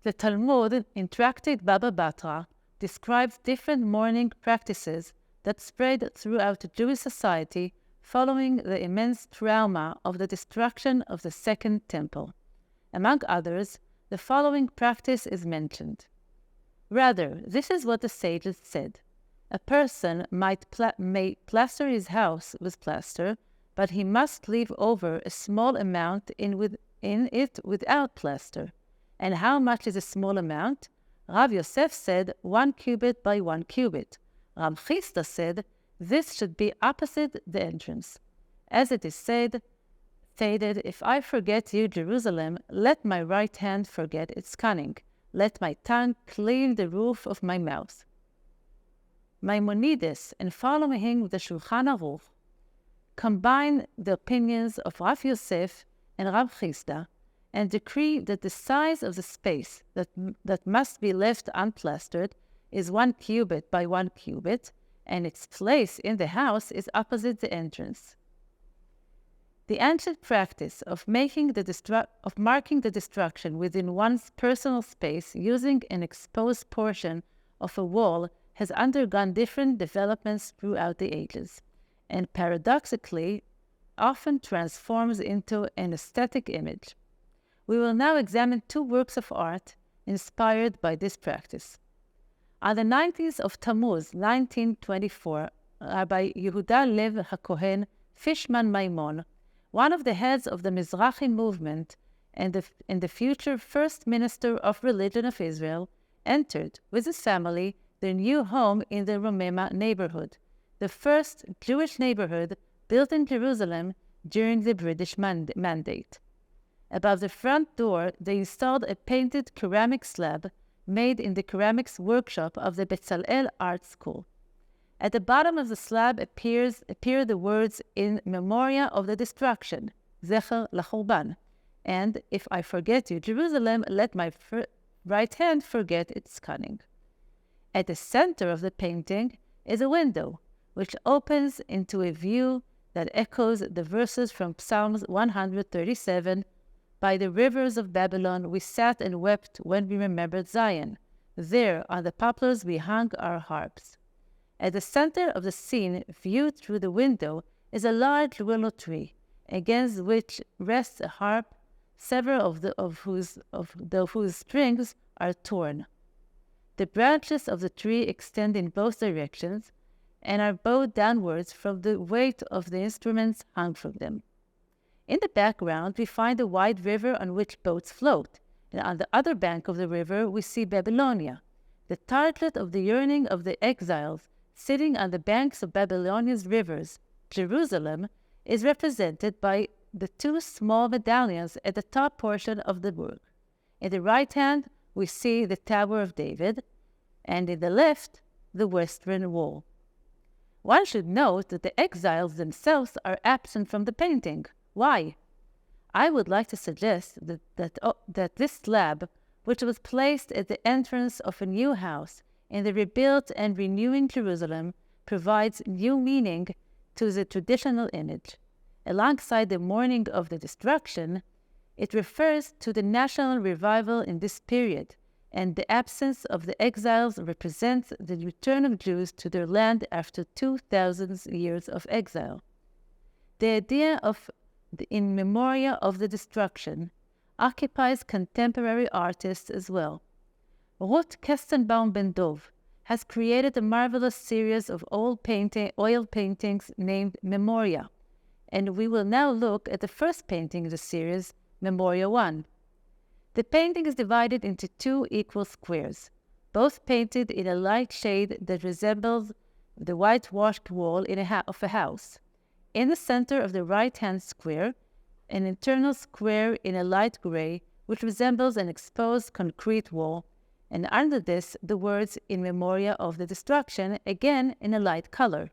The Talmud, in Tractate Baba Batra, describes different mourning practices that spread throughout Jewish society following the immense trauma of the destruction of the Second Temple. Among others, the following practice is mentioned. Rather, this is what the sages said. A person may plaster his house with plaster, but he must leave over a small amount in it without plaster. And how much is a small amount? Rav Yosef said 1 cubit by 1 cubit. Rav Schechter said this should be opposite the entrance. As it is stated, if I forget you, Jerusalem, let my right hand forget its cunning. Let my tongue cleave the roof of my mouth. Maimonides and following him the Shulchan Aruch combine the opinions of Rav Yosef and Rav Schechter and decree that the size of the space that must be left unplastered is 1 cubit by 1 cubit, and its place in the house is opposite the entrance. The ancient practice of marking the destruction within one's personal space using an exposed portion of a wall has undergone different developments throughout the ages, and paradoxically often transforms into an aesthetic image. We will now examine 2 works of art inspired by this practice. On the 19th of Tammuz, 1924, Rabbi Yehuda Lev HaKohen Fishman Maimon, one of the heads of the Mizrahi movement and the future first minister of religion of Israel, entered with his family their new home in the Romema neighborhood, the first Jewish neighborhood built in Jerusalem during the British Mandate. Above the front door, they installed a painted ceramic slab made in the ceramics workshop of the Bezalel Art School. At the bottom of the slab appear the words in memoria of the destruction, Zecher LaChurban, and if I forget you, Jerusalem, let my right hand forget its cunning. At the center of the painting is a window, which opens into a view that echoes the verses from Psalms 137, By the rivers of Babylon we sat and wept when we remembered Zion. There on the poplars we hung our harps. At the center of the scene, viewed through the window, is a large willow tree, against which rests a harp, several of whose strings are torn. The branches of the tree extend in both directions and are bowed downwards from the weight of the instruments hung from them. In the background, we find a wide river on which boats float, and on the other bank of the river we see Babylonia, the target of the yearning of the exiles sitting on the banks of Babylonia's rivers. Jerusalem is represented by the 2 small medallions at the top portion of the work. In the right hand, we see the Tower of David, and in the left, the Western Wall. One should note that the exiles themselves are absent from the painting. Why? I would like to suggest that this slab, which was placed at the entrance of a new house in the rebuilt and renewing Jerusalem, provides new meaning to the traditional image. Alongside the mourning of the destruction, it refers to the national revival in this period, and the absence of the exiles represents the return of Jews to their land after 2,000 years of exile. The idea of the in memoria of the destruction occupies contemporary artists as well. Ruth Kestenbaum Ben Dov has created a marvelous series of oil paintings named Memoria, and we will now look at the first painting in the series, Memoria 1. The painting is divided into 2 equal squares, both painted in a light shade that resembles the whitewashed wall of a house. In the center of the right-hand square, an internal square in a light gray, which resembles an exposed concrete wall, and under this, the words in memoria of the destruction, again in a light color.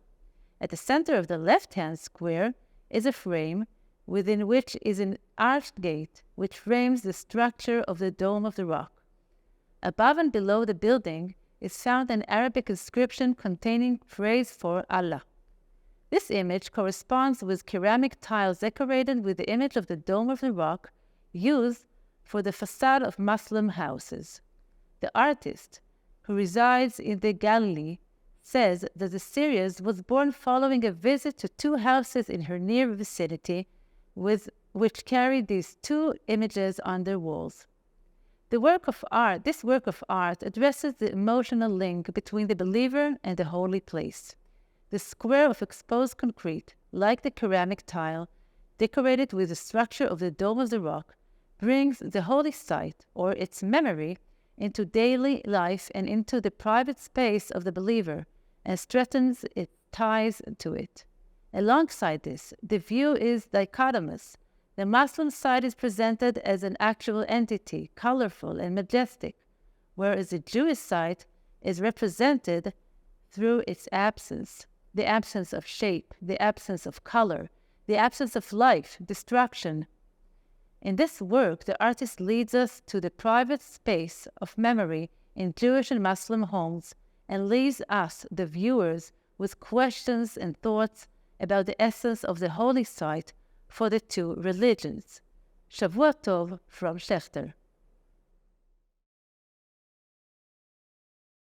At the center of the left-hand square is a frame, within which is an arched gate, which frames the structure of the Dome of the Rock. Above and below the building is found an Arabic inscription containing praise for Allah. This image corresponds with ceramic tiles decorated with the image of the Dome of the Rock, used for the facade of Muslim houses. The artist, who resides in the Galilee, says that the series was born following a visit to two houses in her near vicinity, which carried these two images on their walls. This work of art addresses the emotional link between the believer and the holy place. The square of exposed concrete, like the ceramic tile, decorated with the structure of the Dome of the Rock, brings the holy site, or its memory, into daily life and into the private space of the believer, and strengthens its ties to it. Alongside this, the view is dichotomous. The Muslim side is presented as an actual entity, colorful and majestic, whereas the Jewish side is represented through its absence, the absence of shape, the absence of color, the absence of life, destruction. In this work, the artist leads us to the private space of memory in Jewish and Muslim homes and leaves us, the viewers, with questions and thoughts about the essence of the holy site for the two religions. Shavua Tov from Schechter.